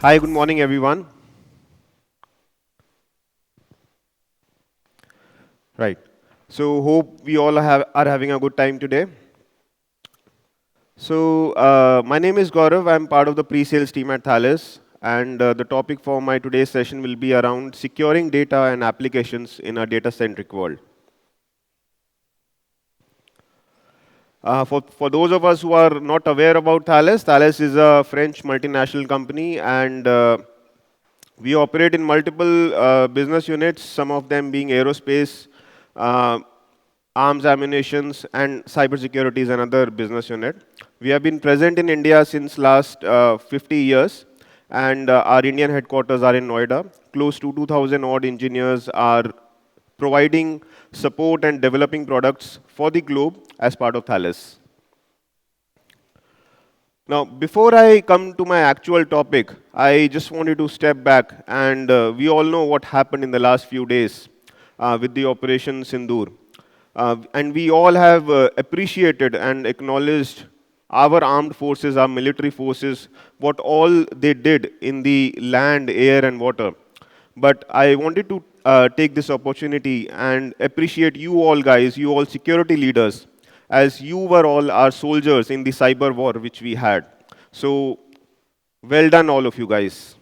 Hi, good morning, everyone. Right. So, hope we all are having a good time today. So, my name is Gaurav. I'm part of the pre-sales team at Thales, and the topic for my today's session will be around securing data and applications in a data-centric world. For those of us who are not aware about Thales, Thales is a French multinational company, and we operate in multiple business units, some of them being aerospace, uh, arms ammunitions, and cybersecurity is another business unit. We have been present in India since last 50 years, and our Indian headquarters are in Noida. Close to 2,000 odd engineers are providing support and developing products for the globe as part of Thales. Now, before I come to my actual topic, I just wanted to step back, and we all know what happened in the last few days with the Operation Sindoor. And we all have appreciated and acknowledged our armed forces, our military forces, what all they did in the land, air, and water. But I wanted to take this opportunity and appreciate you all guys, you all security leaders, as you were all our soldiers in the cyber war which we had. So, well done, all of you guys.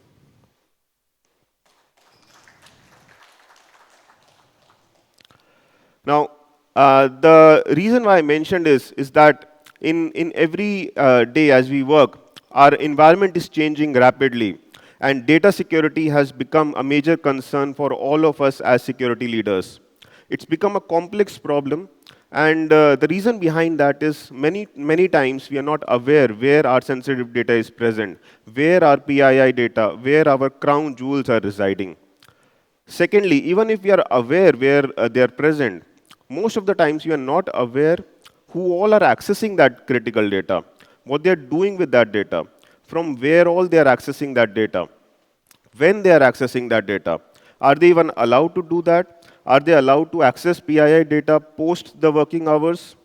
Now, the reason why I mentioned is that in every day as we work, our environment is changing rapidly, and data security has become a major concern for all of us as security leaders. It's become a complex problem, and the reason behind that is many times we are not aware where our sensitive data is present, where our PII data, where our crown jewels are residing. Secondly, even if we are aware where they are present, most of the times we are not aware who all are accessing that critical data, what they are doing with that data, from where all they are accessing that data, when they are accessing that data. Are they even allowed to do that? Are they allowed to access PII data post the working hours?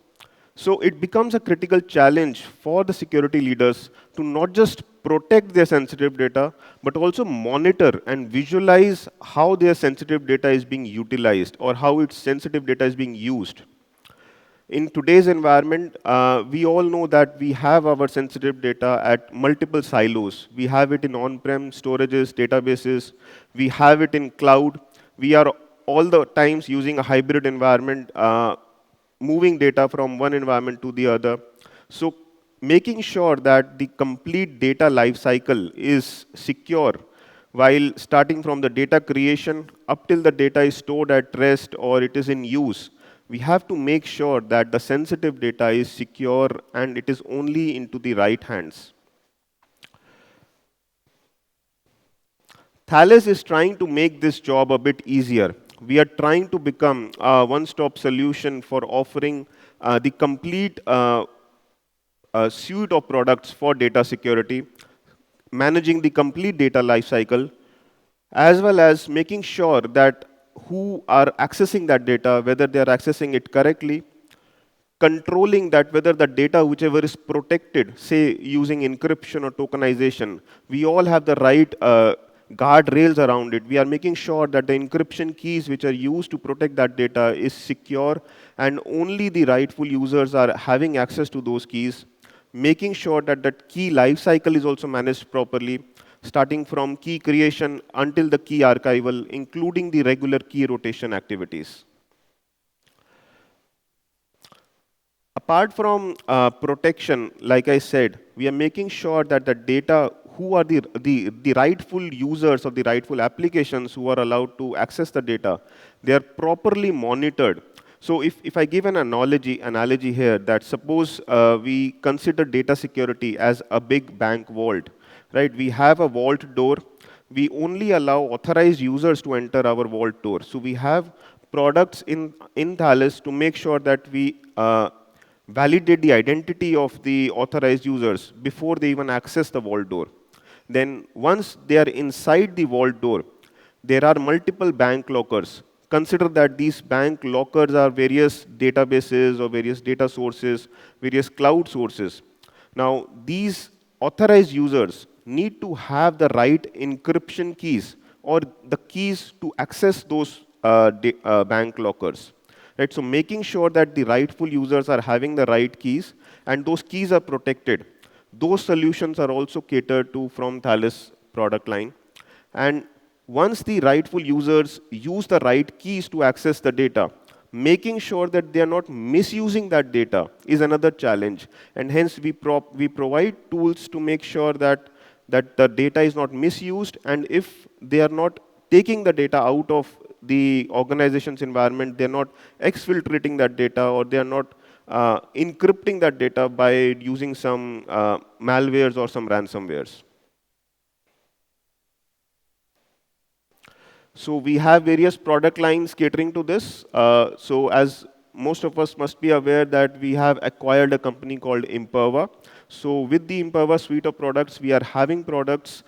So it becomes a critical challenge for the security leaders to not just protect their sensitive data, but also monitor and visualize how their sensitive data is being utilized or how its sensitive data is being used. In today's environment, we all know that we have our sensitive data at multiple silos. We have it in on-prem storages, databases. We have it in cloud. We are all the times using a hybrid environment, moving data from one environment to the other. So making sure that the complete data lifecycle is secure while starting from the data creation up till the data is stored at rest or it is in use, we have to make sure that the sensitive data is secure and it is only into the right hands. Thales is trying to make this job a bit easier. We are trying to become a one-stop solution for offering the complete suite of products for data security, managing the complete data lifecycle, as well as making sure that who are accessing that data, whether they are accessing it correctly, controlling that whether the data whichever is protected, say using encryption or tokenization, we all have the right guardrails around it. We are making sure that the encryption keys which are used to protect that data is secure and only the rightful users are having access to those keys, making sure that that key lifecycle is also managed properly, starting from key creation until the key archival, including the regular key rotation activities. Apart from protection, like I said, we are making sure that the data, who are the rightful users or the rightful applications who are allowed to access the data, they are properly monitored. So if I give an analogy here that suppose we consider data security as a big bank vault, right? We have a vault door. We only allow authorized users to enter our vault door. So we have products in Thales to make sure that we validate the identity of the authorized users before they even access the vault door. Then once they are inside the vault door, there are multiple bank lockers. Consider that these bank lockers are various databases or various data sources, various cloud sources. Now, these authorized users need to have the right encryption keys or the keys to access those bank lockers. Right? So making sure that the rightful users are having the right keys and those keys are protected. Those solutions are also catered to from Thales product line. And once the rightful users use the right keys to access the data, making sure that they are not misusing that data is another challenge. And hence, we provide tools to make sure that the data is not misused, and if they are not taking the data out of the organization's environment, they're not exfiltrating that data, or they are not encrypting that data by using some malwares or some ransomwares. So we have various product lines catering to this. So as most of us must be aware that we have acquired a company called Imperva. So with the Imperva suite of products, we are having products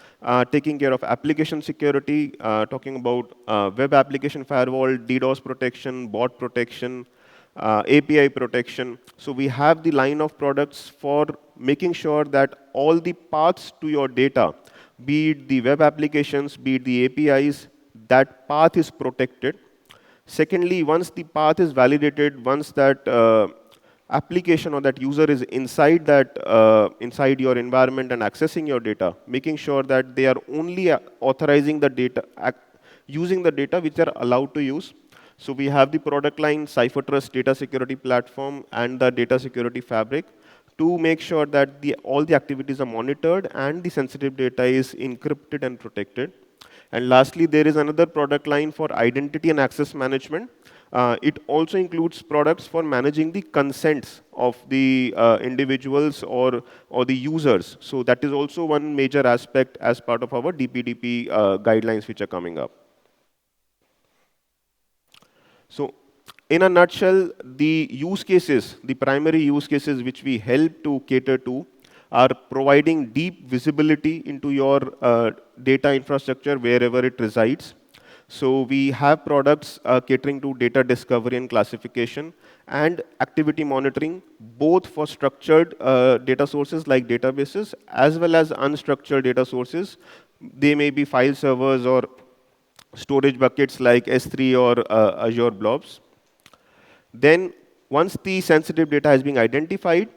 taking care of application security, talking about web application firewall, DDoS protection, bot protection, API protection. So we have the line of products for making sure that all the paths to your data, be it the web applications, be it the APIs, that path is protected. Secondly, once the path is validated, once that application or that user is inside your environment and accessing your data, making sure that they are only authorizing the data, using the data which they are allowed to use. So we have the product line CipherTrust Data Security Platform and the Data Security Fabric to make sure that all the activities are monitored and the sensitive data is encrypted and protected. And lastly, there is another product line for identity and access management. It also includes products for managing the consents of the individuals or the users. So that is also one major aspect as part of our DPDP guidelines which are coming up. So in a nutshell, the use cases, the primary use cases which we help to cater to are providing deep visibility into your data infrastructure wherever it resides. So we have products catering to data discovery and classification and activity monitoring, both for structured data sources like databases as well as unstructured data sources. They may be file servers or storage buckets like S3 or Azure blobs. Then once the sensitive data has been identified,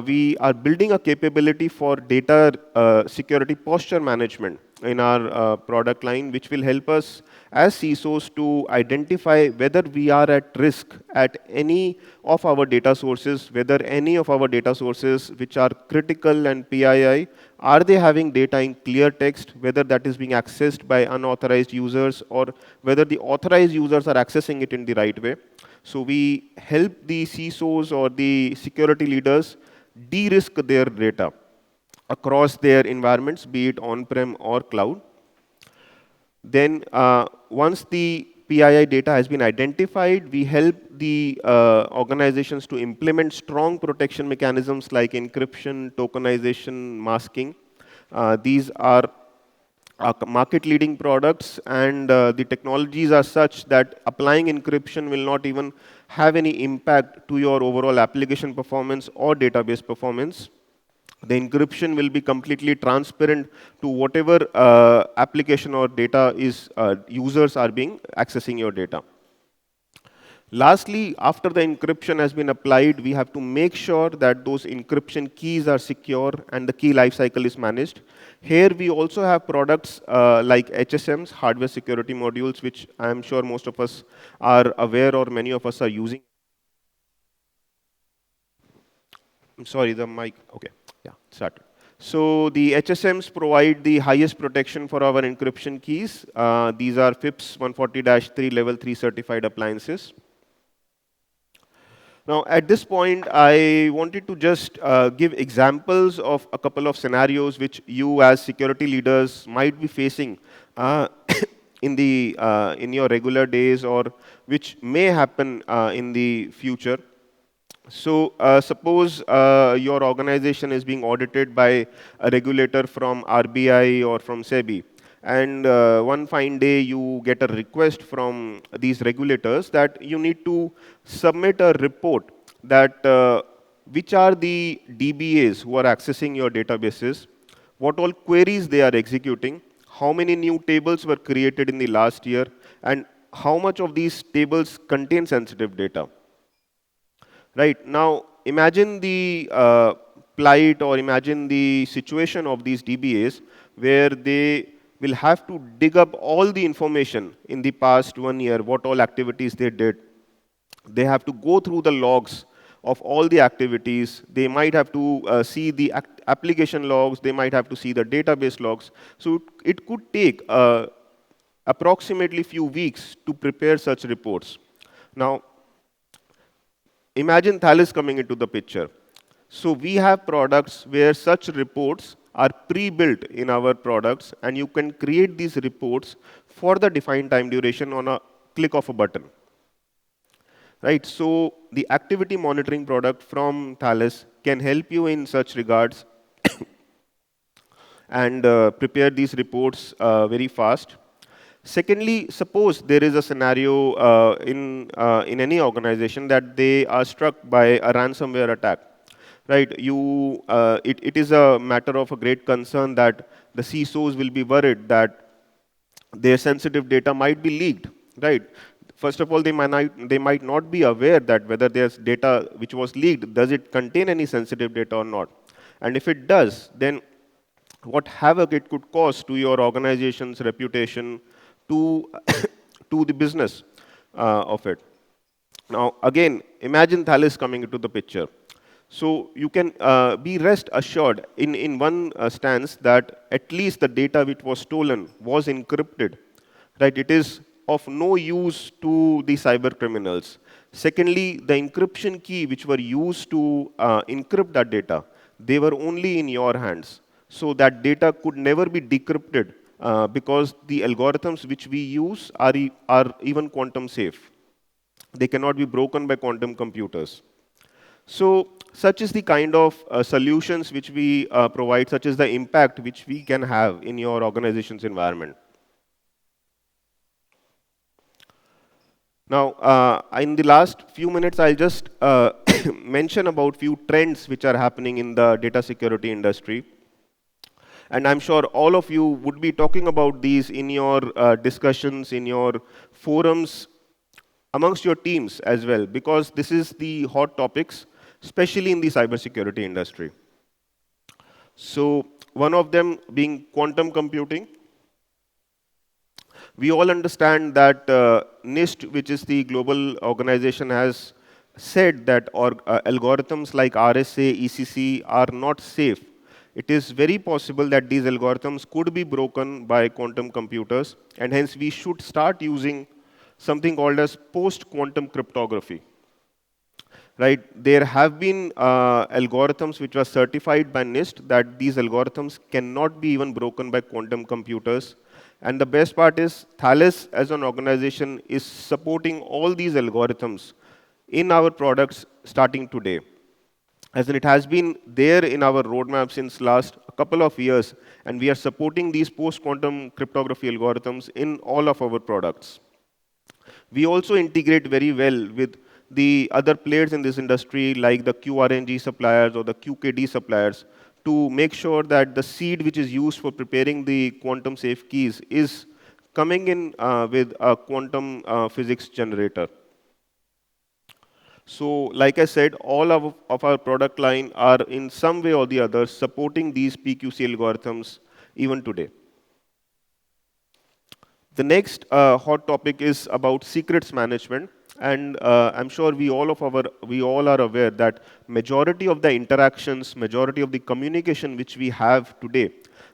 we are building a capability for data security posture management in our product line, which will help us as CISOs to identify whether we are at risk at any of our data sources, whether any of our data sources which are critical and PII, are they having data in clear text, whether that is being accessed by unauthorized users, or whether the authorized users are accessing it in the right way. So we help the CISOs or the security leaders de-risk their data across their environments, be it on-prem or cloud. Then once the PII data has been identified, we help the organizations to implement strong protection mechanisms like encryption, tokenization, masking. These are market-leading products, and the technologies are such that applying encryption will not even have any impact to your overall application performance or database performance. The encryption will be completely transparent to whatever application or data is users are being accessing your data. Lastly, after the encryption has been applied, we have to make sure that those encryption keys are secure and the key lifecycle is managed. Here we also have products like HSMs, hardware security modules, which I'm sure most of us are aware or many of us are using. I'm sorry, the mic, okay, yeah, started. So the HSMs provide the highest protection for our encryption keys. These are FIPS 140-3 level 3 certified appliances. Now, at this point, I wanted to just give examples of a couple of scenarios which you as security leaders might be facing in your regular days, or which may happen in the future. So suppose your organization is being audited by a regulator from RBI or from SEBI. And one fine day, you get a request from these regulators that you need to submit a report that which are the DBAs who are accessing your databases, what all queries they are executing, how many new tables were created in the last year, and how much of these tables contain sensitive data. Right now, imagine the plight or imagine the situation of these DBAs where they will have to dig up all the information in the past 1 year, what all activities they did. They have to go through the logs of all the activities. They might have to see the application logs. They might have to see the database logs. So it could take approximately few weeks to prepare such reports. Now, imagine Thales coming into the picture. So we have products where such reports are pre-built in our products, and you can create these reports for the defined time duration on a click of a button. Right? So the activity monitoring product from Thales can help you in such regards and prepare these reports very fast. Secondly, suppose there is a scenario in any organization that they are struck by a ransomware attack. Right? It is a matter of a great concern that the CISOs will be worried that their sensitive data might be leaked. Right? First of all, they might not be aware that whether there's data which was leaked, does it contain any sensitive data or not? And if it does, then what havoc it could cause to your organization's reputation, to, to the business of it. Now, again, imagine Thales coming into the picture. So you can be rest assured in one stance that at least the data which was stolen was encrypted. Right? It is of no use to the cyber criminals. Secondly, the encryption key which were used to encrypt that data, they were only in your hands. So that data could never be decrypted because the algorithms which we use are even quantum safe. They cannot be broken by quantum computers. So such is the kind of solutions which we provide, such is the impact which we can have in your organization's environment. Now, in the last few minutes, I'll just mention about few trends which are happening in the data security industry. And I'm sure all of you would be talking about these in your discussions, in your forums, amongst your teams as well, because this is the hot topics, especially in the cybersecurity industry. So one of them being quantum computing. We all understand that NIST, which is the global organization, has said that algorithms like RSA, ECC are not safe. It is very possible that these algorithms could be broken by quantum computers, and hence we should start using something called as post-quantum cryptography. Right? There have been algorithms which were certified by NIST that these algorithms cannot be even broken by quantum computers. And the best part is Thales as an organization is supporting all these algorithms in our products starting today. As in, it has been there in our roadmap since last couple of years, and we are supporting these post-quantum cryptography algorithms in all of our products. We also integrate very well with the other players in this industry, like the QRNG suppliers or the QKD suppliers, to make sure that the seed which is used for preparing the quantum safe keys is coming in with a quantum physics generator. So, like I said, all of our product line are in some way or the other supporting these PQC algorithms even today. The next hot topic is about secrets management, and I'm sure we all are aware that majority of the interactions, majority of the communication which we have today,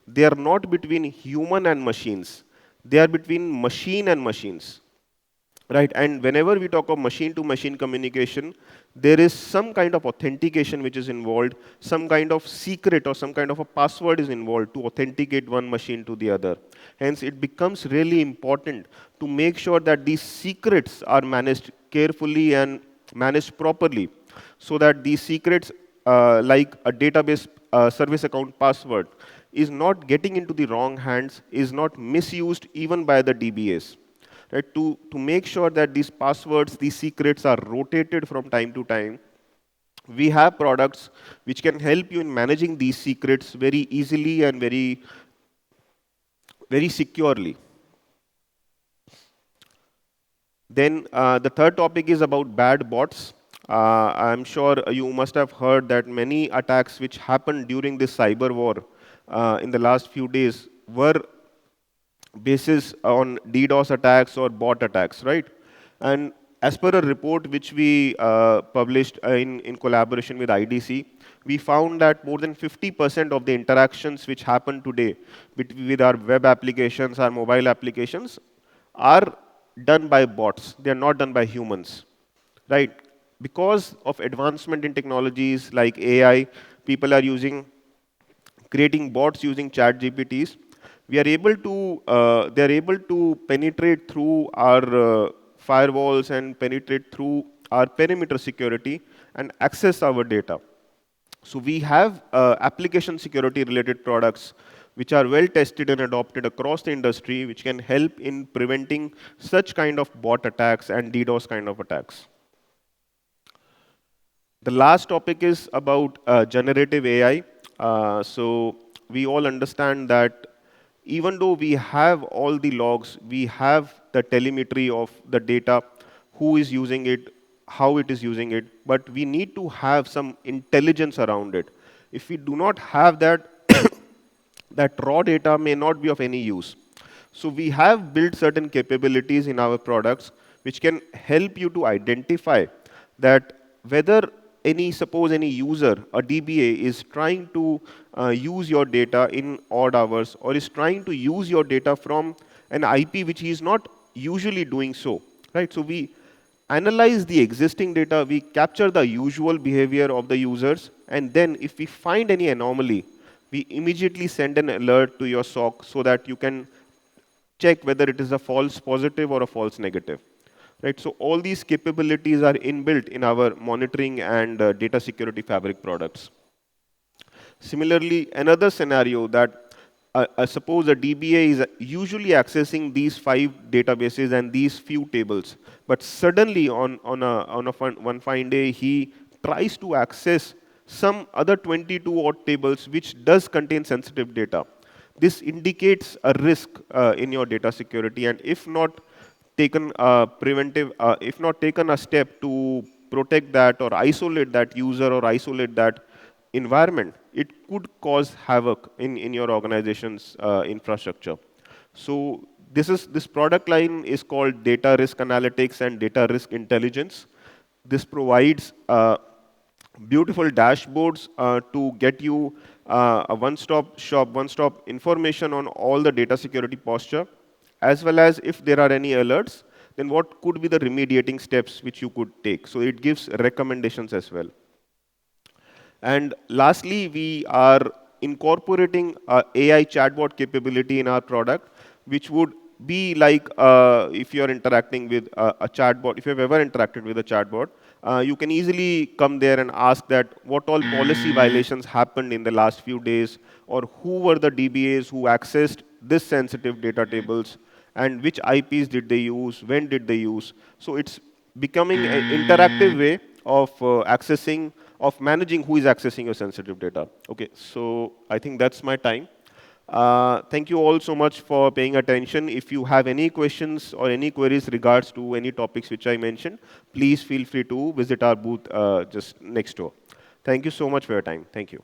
they are not between human and machines. They are between machine and machines. Right, and whenever we talk of machine-to-machine communication, there is some kind of authentication which is involved, some kind of secret or some kind of a password is involved to authenticate one machine to the other. Hence, it becomes really important to make sure that these secrets are managed carefully and managed properly, so that these secrets, like a database service account password, is not getting into the wrong hands, is not misused even by the DBAs. Right, to make sure that these passwords, these secrets are rotated from time to time, We have products which can help you in managing these secrets very easily and very securely. Then the third topic is about bad bots. I'm sure you must have heard that many attacks which happened during this cyber war in the last few days were basis on DDoS attacks or bot attacks, right? And as per a report which we published in collaboration with IDC, we found that more than 50% of the interactions which happen today with our web applications, our mobile applications, are done by bots. They are not done by humans, right? Because of advancement in technologies like AI, people are creating bots using chat GPTs. They are able to penetrate through our firewalls and penetrate through our perimeter security and access our data. So we have application security related products which are well tested and adopted across the industry, which can help in preventing such kind of bot attacks and DDoS kind of attacks. The last topic is about generative AI. So we all understand that even though we have all the logs, we have the telemetry of the data, who is using it, how it is using it, but we need to have some intelligence around it. If we do not have that, that raw data may not be of any use. So we have built certain capabilities in our products which can help you to identify that whether suppose any user, a DBA, is trying to use your data in odd hours or is trying to use your data from an IP which he is not usually doing so, right? So we analyze the existing data, we capture the usual behavior of the users, and then if we find any anomaly, we immediately send an alert to your SOC so that you can check whether it is a false positive or a false negative. Right? So all these capabilities are inbuilt in our monitoring and data security fabric products. Similarly, another scenario that suppose a DBA is usually accessing these 5 databases and these few tables, but suddenly one fine day he tries to access some other 22 odd tables which does contain sensitive data. This indicates a risk in your data security, and if not if not taken a step to protect that or isolate that user or isolate that environment, it could cause havoc in your organization's infrastructure. So this product line is called Data Risk Analytics and Data Risk Intelligence. This provides beautiful dashboards to get you a one-stop shop, one-stop information on all the data security posture, as well as if there are any alerts, then what could be the remediating steps which you could take. So it gives recommendations as well. And lastly, we are incorporating AI chatbot capability in our product, which would be like if you're interacting with a chatbot, if you've ever interacted with a chatbot, you can easily come there and ask that what all policy violations happened in the last few days, or who were the DBAs who accessed this sensitive data tables, and which IPs did they use, when did they use. So it's becoming an interactive way of managing who is accessing your sensitive data. Okay, so I think that's my time. Thank you all so much for paying attention. If you have any questions or any queries regards to any topics which I mentioned, please feel free to visit our booth just next door. Thank you so much for your time. Thank you.